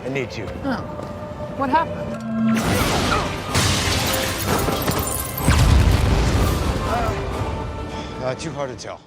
I need you. Oh. What happened? Too hard to tell.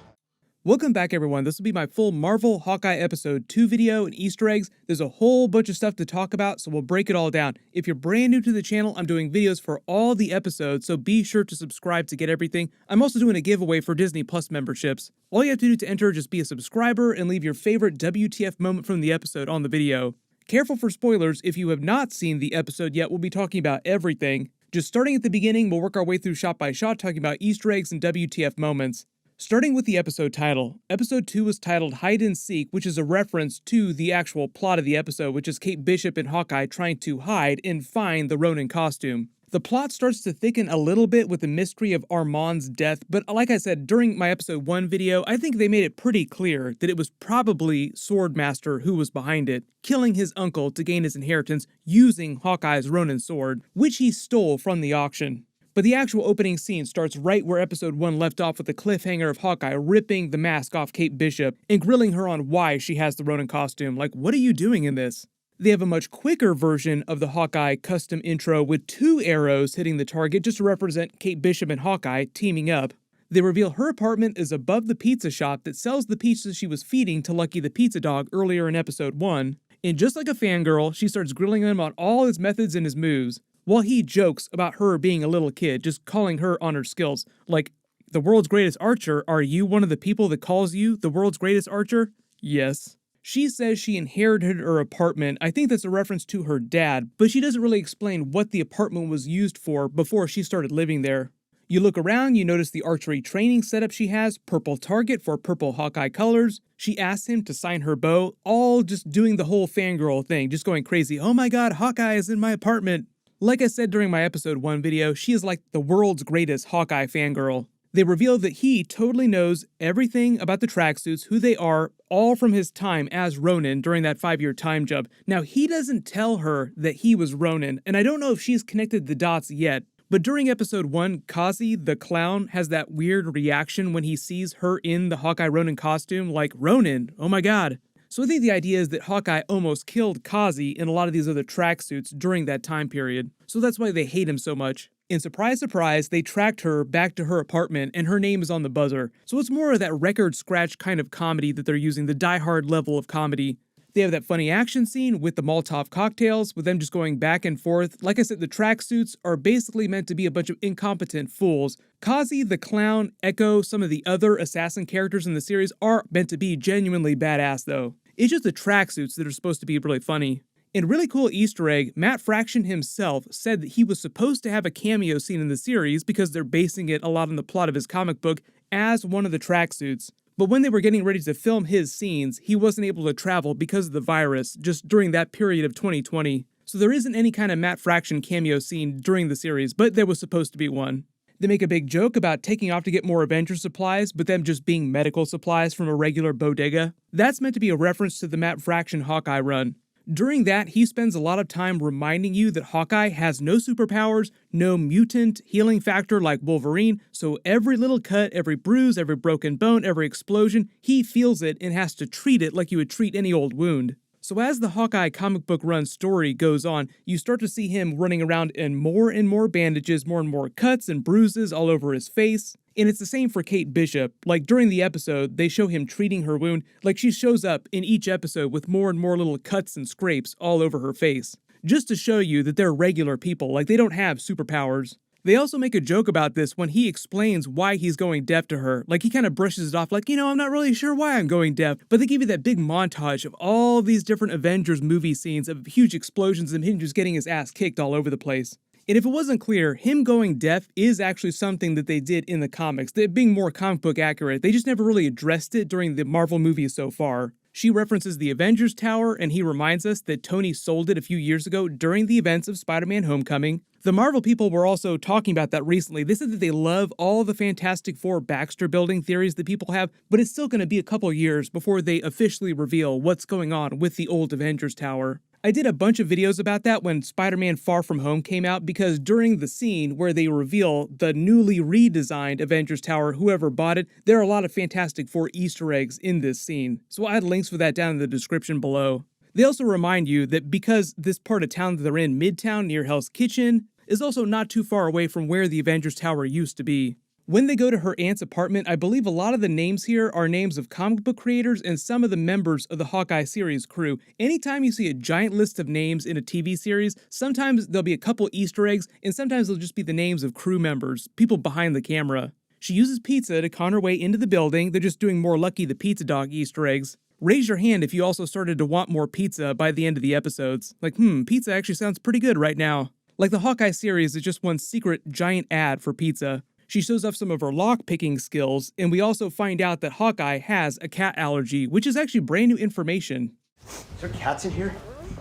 Welcome back, everyone. This will be my full Marvel Hawkeye Episode 2 video and Easter eggs. There's a whole bunch of stuff to talk about, so we'll break it all down. If you're brand new to the channel, I'm doing videos for all the episodes, so be sure to subscribe to get everything. I'm also doing a giveaway for Disney Plus memberships. All you have to do to enter is just be a subscriber and leave your favorite WTF moment from the episode on the video. Careful for spoilers. If you have not seen the episode yet, we'll be talking about everything. Just starting at the beginning, we'll work our way through shot by shot, talking about Easter eggs and WTF moments. Starting with the episode title, Episode 2 was titled Hide and Seek, which is a reference to the actual plot of the episode, which is Kate Bishop and Hawkeye trying to hide and find the Ronin costume. The plot starts to thicken a little bit with the mystery of Armand's death, but like I said during my Episode 1 video, I think they made it pretty clear that it was probably Swordmaster who was behind it, killing his uncle to gain his inheritance using Hawkeye's Ronin sword, which he stole from the auction. But the actual opening scene starts right where Episode 1 left off with the cliffhanger of Hawkeye ripping the mask off Kate Bishop and grilling her on why she has the Ronin costume. Like, what are you doing in this? They have a much quicker version of the Hawkeye custom intro with 2 arrows hitting the target just to represent Kate Bishop and Hawkeye teaming up. They reveal her apartment is above the pizza shop that sells the pizzas she was feeding to Lucky the pizza dog earlier in Episode 1. And just like a fangirl, she starts grilling him on all his methods and his moves, while he jokes about her being a little kid, just calling her on her skills. Like, the world's greatest archer, are you one of the people that calls you the world's greatest archer? Yes. She says she inherited her apartment. I think that's a reference to her dad, but she doesn't really explain what the apartment was used for before she started living there. You look around, you notice the archery training setup she has, purple target for purple Hawkeye colors. She asks him to sign her bow, all just doing the whole fangirl thing, just going crazy. Oh my god, Hawkeye is in my apartment. Like I said during my Episode 1 video, she is like the world's greatest Hawkeye fangirl. They reveal that he totally knows everything about the tracksuits, who they are, all from his time as Ronin during that 5-year time jump. Now, he doesn't tell her that he was Ronin, and I don't know if she's connected the dots yet, but during Episode 1, Kazi, the clown, has that weird reaction when he sees her in the Hawkeye Ronin costume, like, Ronin, oh my god. So I think the idea is that Hawkeye almost killed Kazi in a lot of these other tracksuits during that time period. So that's why they hate him so much. And surprise, surprise, they tracked her back to her apartment and her name is on the buzzer. So it's more of that record scratch kind of comedy that they're using, the Die Hard level of comedy. They have that funny action scene with the Molotov cocktails, with them just going back and forth. Like I said, the tracksuits are basically meant to be a bunch of incompetent fools. Kazi, the clown, Echo, some of the other assassin characters in the series are meant to be genuinely badass though. It's just the tracksuits that are supposed to be really funny. In a really cool Easter egg, Matt Fraction himself said that he was supposed to have a cameo scene in the series because they're basing it a lot on the plot of his comic book as one of the tracksuits. But when they were getting ready to film his scenes, he wasn't able to travel because of the virus just during that period of 2020. So there isn't any kind of Matt Fraction cameo scene during the series, but there was supposed to be one. They make a big joke about taking off to get more Avengers supplies, but them just being medical supplies from a regular bodega. That's meant to be a reference to the Matt Fraction Hawkeye run. During that, he spends a lot of time reminding you that Hawkeye has no superpowers, no mutant healing factor like Wolverine, so every little cut, every bruise, every broken bone, every explosion, he feels it and has to treat it like you would treat any old wound. So as the Hawkeye comic book run story goes on, you start to see him running around in more and more bandages, more and more cuts and bruises all over his face. And it's the same for Kate Bishop. Like during the episode, they show him treating her wound, like she shows up in each episode with more and more little cuts and scrapes all over her face. Just to show you that they're regular people, like they don't have superpowers. They also make a joke about this when he explains why he's going deaf to her. Like he kind of brushes it off like, I'm not really sure why I'm going deaf. But they give you that big montage of all these different Avengers movie scenes of huge explosions and him just getting his ass kicked all over the place. And if it wasn't clear, him going deaf is actually something that they did in the comics. They're being more comic book accurate. They just never really addressed it during the Marvel movies so far. She references the Avengers Tower, and he reminds us that Tony sold it a few years ago during the events of Spider-Man Homecoming. The Marvel people were also talking about that recently. They said that they love all the Fantastic Four Baxter building theories that people have, but it's still going to be a couple years before they officially reveal what's going on with the old Avengers Tower. I did a bunch of videos about that when Spider-Man Far From Home came out because during the scene where they reveal the newly redesigned Avengers Tower, whoever bought it, there are a lot of Fantastic Four Easter eggs in this scene. So I'll add links for that down in the description below. They also remind you that because this part of town that they're in, Midtown near Hell's Kitchen, is also not too far away from where the Avengers Tower used to be. When they go to her aunt's apartment, I believe a lot of the names here are names of comic book creators and some of the members of the Hawkeye series crew. Anytime you see a giant list of names in a TV series, sometimes there'll be a couple Easter eggs, and sometimes they'll just be the names of crew members, people behind the camera. She uses pizza to con her way into the building. They're just doing more Lucky the Pizza Dog Easter eggs. Raise your hand if you also started to want more pizza by the end of the episodes. Like, pizza actually sounds pretty good right now. Like the Hawkeye series is just one secret giant ad for pizza. She shows off some of her lock-picking skills, and we also find out that Hawkeye has a cat allergy, which is actually brand new information. Is there cats in here?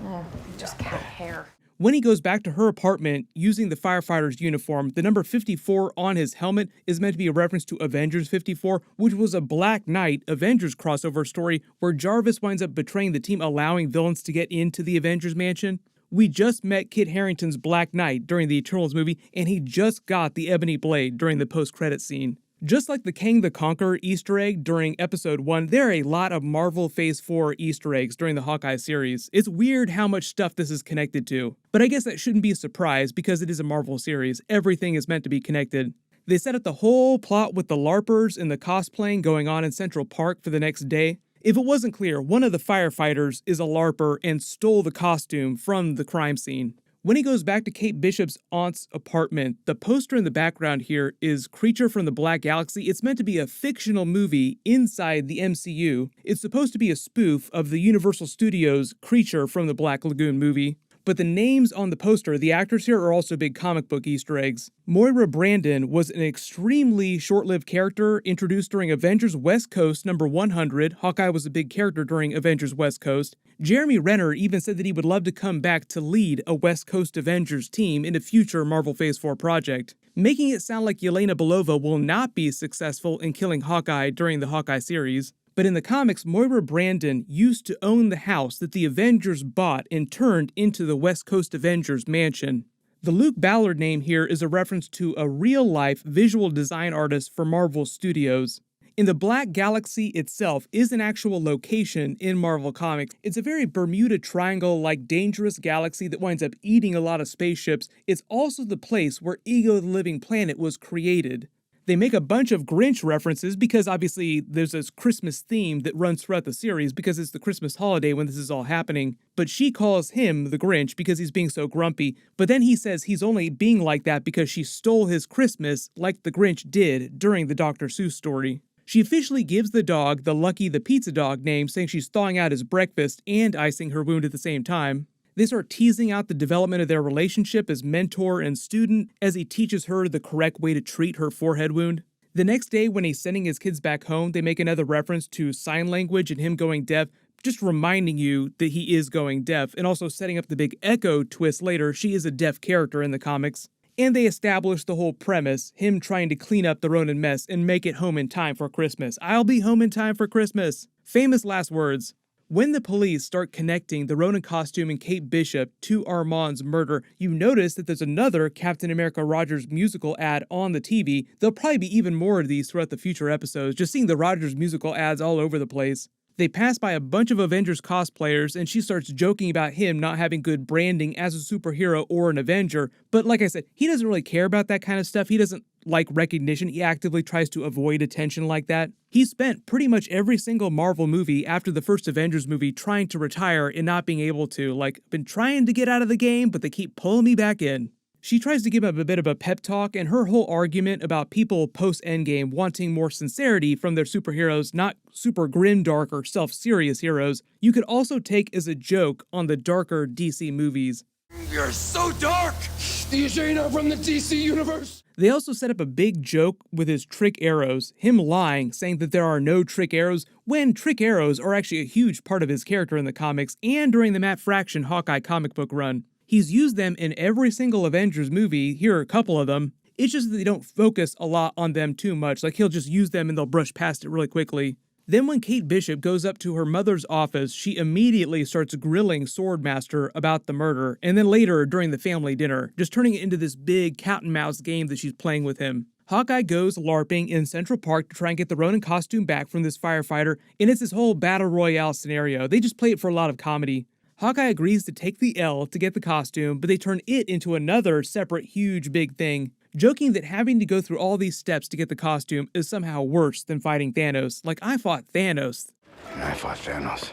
No, just cat hair. When he goes back to her apartment using the firefighter's uniform, the number 54 on his helmet is meant to be a reference to Avengers 54, which was a Black Knight Avengers crossover story where Jarvis winds up betraying the team, allowing villains to get into the Avengers mansion. We just met Kit Harington's Black Knight during the Eternals movie, and he just got the Ebony Blade during the post-credit scene. Just like the Kang the Conqueror Easter egg during Episode 1, there are a lot of Marvel Phase 4 Easter eggs during the Hawkeye series. It's weird how much stuff this is connected to, but I guess that shouldn't be a surprise because it is a Marvel series. Everything is meant to be connected. They set up the whole plot with the LARPers and the cosplaying going on in Central Park for the next day. If it wasn't clear, one of the firefighters is a LARPer and stole the costume from the crime scene. When he goes back to Kate Bishop's aunt's apartment, the poster in the background here is Creature from the Black Galaxy. It's meant to be a fictional movie inside the MCU. It's supposed to be a spoof of the Universal Studios Creature from the Black Lagoon movie. But the names on the poster, the actors here, are also big comic book Easter eggs. Moira Brandon was an extremely short-lived character introduced during Avengers West Coast number 100. Hawkeye was a big character during Avengers West Coast. Jeremy Renner even said that he would love to come back to lead a West Coast Avengers team in a future Marvel Phase 4 project, making it sound like Yelena Belova will not be successful in killing Hawkeye during the Hawkeye series. But in the comics, Moira Brandon used to own the house that the Avengers bought and turned into the West Coast Avengers mansion. The Luke Ballard name here is a reference to a real-life visual design artist for Marvel Studios. In the Black Galaxy itself is an actual location in Marvel Comics. It's a very Bermuda Triangle-like dangerous galaxy that winds up eating a lot of spaceships. It's also the place where Ego the Living Planet was created. They make a bunch of Grinch references because obviously there's this Christmas theme that runs throughout the series because it's the Christmas holiday when this is all happening. But she calls him the Grinch because he's being so grumpy. But then he says he's only being like that because she stole his Christmas like the Grinch did during the Dr. Seuss story. She officially gives the dog the Lucky the Pizza Dog name, saying she's thawing out his breakfast and icing her wound at the same time. They start teasing out the development of their relationship as mentor and student as he teaches her the correct way to treat her forehead wound. The next day, when he's sending his kids back home, they make another reference to sign language and him going deaf, just reminding you that he is going deaf, and also setting up the big Echo twist later. She is a deaf character in the comics. And they establish the whole premise, him trying to clean up the Ronin mess and make it home in time for Christmas. I'll be home in time for Christmas. Famous last words. When the police start connecting the Ronin costume and Kate Bishop to Armand's murder, you notice that there's another Captain America Rogers musical ad on the TV. There'll probably be even more of these throughout the future episodes, just seeing the Rogers musical ads all over the place. They pass by a bunch of Avengers cosplayers, and she starts joking about him not having good branding as a superhero or an Avenger. But like I said, he doesn't really care about that kind of stuff. He doesn't like recognition. He actively tries to avoid attention like that. He spent pretty much every single Marvel movie after the first Avengers movie trying to retire and not being able to. Like, been trying to get out of the game, but they keep pulling me back in. She tries to give him a bit of a pep talk, and her whole argument about people post-Endgame wanting more sincerity from their superheroes, not super grimdark or self-serious heroes, you could also take as a joke on the darker DC movies. You're so dark! Do you sure you're not from the DC universe? They also set up a big joke with his trick arrows, him lying, saying that there are no trick arrows, when trick arrows are actually a huge part of his character in the comics and during the Matt Fraction Hawkeye comic book run. He's used them in every single Avengers movie. Here are a couple of them. It's just that they don't focus a lot on them too much. Like, he'll just use them and they'll brush past it really quickly. Then when Kate Bishop goes up to her mother's office, she immediately starts grilling Swordmaster about the murder, and then later during the family dinner, just turning it into this big cat and mouse game that she's playing with him. Hawkeye goes LARPing in Central Park to try and get the Ronin costume back from this firefighter, and it's this whole battle royale scenario. They just play it for a lot of comedy. Hawkeye agrees to take the L to get the costume, but they turn it into another separate huge big thing, joking that having to go through all these steps to get the costume is somehow worse than fighting Thanos. Like, I fought Thanos. And I fought Thanos.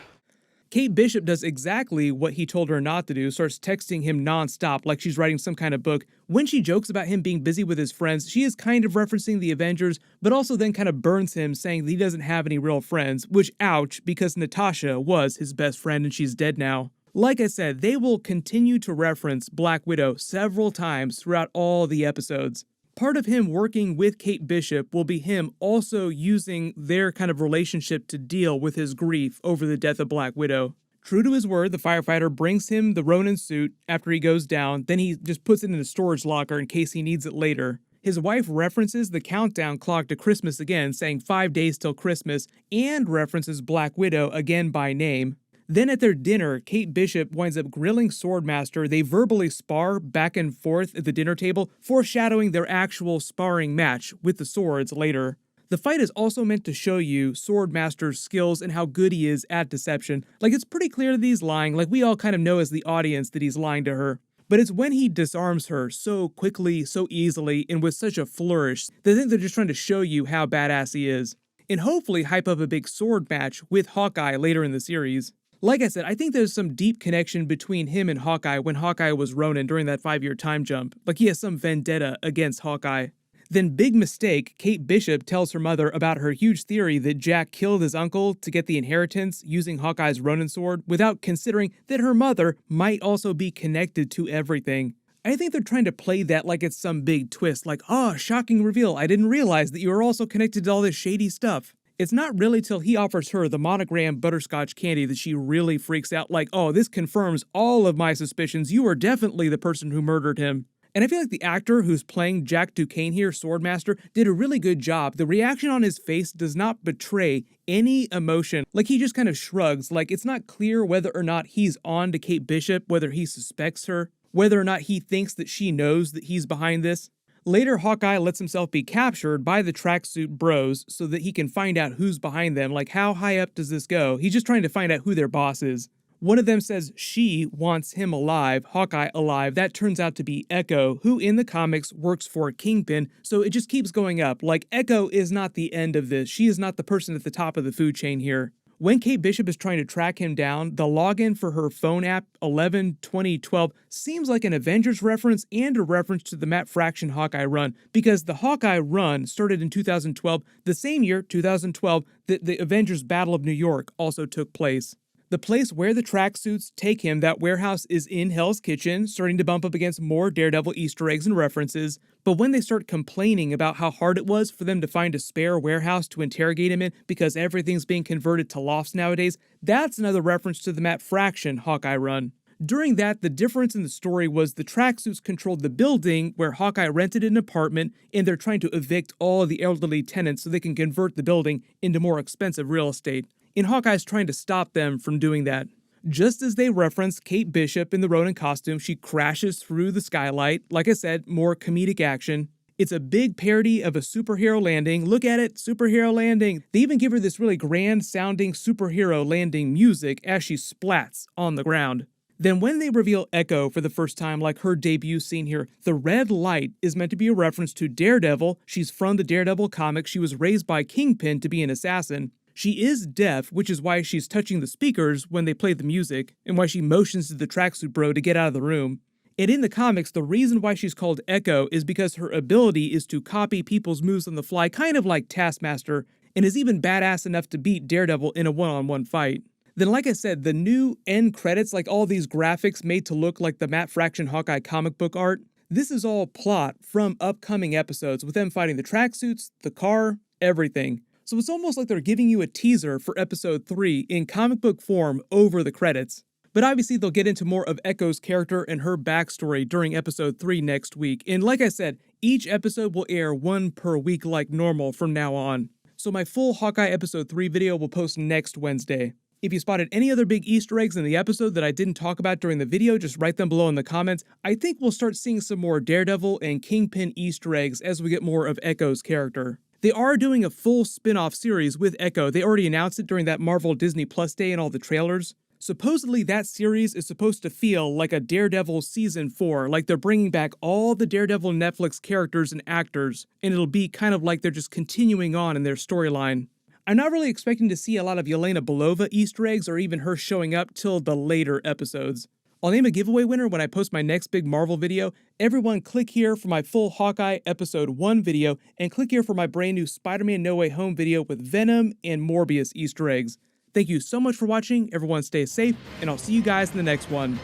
Kate Bishop does exactly what he told her not to do, starts texting him nonstop like she's writing some kind of book. When she jokes about him being busy with his friends, she is kind of referencing the Avengers, but also then kind of burns him, saying that he doesn't have any real friends, which ouch, because Natasha was his best friend and she's dead now. Like I said, they will continue to reference Black Widow several times throughout all the episodes. Part of him working with Kate Bishop will be him also using their kind of relationship to deal with his grief over the death of Black Widow. True to his word, the firefighter brings him the Ronin suit after he goes down, then he just puts it in a storage locker in case he needs it later. His wife references the countdown clock to Christmas again, saying 5 days till Christmas, and references Black Widow again by name. Then at their dinner, Kate Bishop winds up grilling Swordmaster. They verbally spar back and forth at the dinner table, foreshadowing their actual sparring match with the swords later. The fight is also meant to show you Swordmaster's skills and how good he is at deception. Like, it's pretty clear that he's lying, like we all kind of know as the audience that he's lying to her. But it's when he disarms her so quickly, so easily, and with such a flourish, that I think they're just trying to show you how badass he is. And hopefully hype up a big sword match with Hawkeye later in the series. Like I said, I think there's some deep connection between him and Hawkeye when Hawkeye was Ronin during that 5-year time jump. Like he has some vendetta against Hawkeye. Then, big mistake, Kate Bishop tells her mother about her huge theory that Jack killed his uncle to get the inheritance using Hawkeye's Ronin sword without considering that her mother might also be connected to everything. I think they're trying to play that like it's some big twist, like, oh, shocking reveal, I didn't realize that you were also connected to all this shady stuff. It's not really till he offers her the monogram butterscotch candy that she really freaks out, like, oh, this confirms all of my suspicions, you are definitely the person who murdered him. And I feel like the actor who's playing Jack Duquesne here, Swordmaster, did a really good job. The reaction on his face does not betray any emotion. Like, he just kind of shrugs, like it's not clear whether or not he's on to Kate Bishop, whether he suspects her, whether or not he thinks that she knows that he's behind this. Later, Hawkeye lets himself be captured by the tracksuit bros so that he can find out who's behind them. Like, how high up does this go? He's just trying to find out who their boss is. One of them says she wants him alive, Hawkeye alive. That turns out to be Echo, who in the comics works for Kingpin, so it just keeps going up. Like, Echo is not the end of this. She is not the person at the top of the food chain here. When Kate Bishop is trying to track him down, the login for her phone app, 11/20/12, seems like an Avengers reference and a reference to the Matt Fraction Hawkeye run, because the Hawkeye run started in 2012, the same year, 2012, that the Avengers Battle of New York also took place. The place where the tracksuits take him, that warehouse, is in Hell's Kitchen, starting to bump up against more Daredevil Easter eggs and references. But when they start complaining about how hard it was for them to find a spare warehouse to interrogate him in because everything's being converted to lofts nowadays, that's another reference to the Matt Fraction Hawkeye run. During that, the difference in the story was the tracksuits controlled the building where Hawkeye rented an apartment, and they're trying to evict all of the elderly tenants so they can convert the building into more expensive real estate. And Hawkeye's trying to stop them from doing that. Just as they reference Kate Bishop in the Ronin costume, she crashes through the skylight. Like I said, more comedic action. It's a big parody of a superhero landing. Look at it, superhero landing. They even give her this really grand sounding superhero landing music as she splats on the ground. Then when they reveal Echo for the first time, like her debut scene here, the red light is meant to be a reference to Daredevil. She's from the Daredevil comic. She was raised by Kingpin to be an assassin. She is deaf, which is why she's touching the speakers when they play the music, and why she motions to the tracksuit bro to get out of the room. And in the comics, the reason why she's called Echo is because her ability is to copy people's moves on the fly, kind of like Taskmaster, and is even badass enough to beat Daredevil in a one-on-one fight. Then, like I said, the new end credits, like all these graphics made to look like the Matt Fraction Hawkeye comic book art, this is all plot from upcoming episodes with them fighting the tracksuits, the car, everything. So it's almost like they're giving you a teaser for episode 3 in comic book form over the credits. But obviously they'll get into more of Echo's character and her backstory during episode 3 next week. And like I said, each episode will air one per week like normal from now on. So my full Hawkeye episode 3 video will post next Wednesday. If you spotted any other big Easter eggs in the episode that I didn't talk about during the video, just write them below in the comments. I think we'll start seeing some more Daredevil and Kingpin Easter eggs as we get more of Echo's character. They are doing a full spin-off series with Echo. They already announced it during that Marvel Disney Plus day and all the trailers. Supposedly that series is supposed to feel like a Daredevil Season 4, like they're bringing back all the Daredevil Netflix characters and actors, and it'll be kind of like they're just continuing on in their storyline. I'm not really expecting to see a lot of Yelena Belova Easter eggs or even her showing up till the later episodes. I'll name a giveaway winner when I post my next big Marvel video. Everyone click here for my full Hawkeye Episode 1 video, and click here for my brand new Spider-Man No Way Home video with Venom and Morbius Easter eggs. Thank you so much for watching, everyone stay safe, and I'll see you guys in the next one.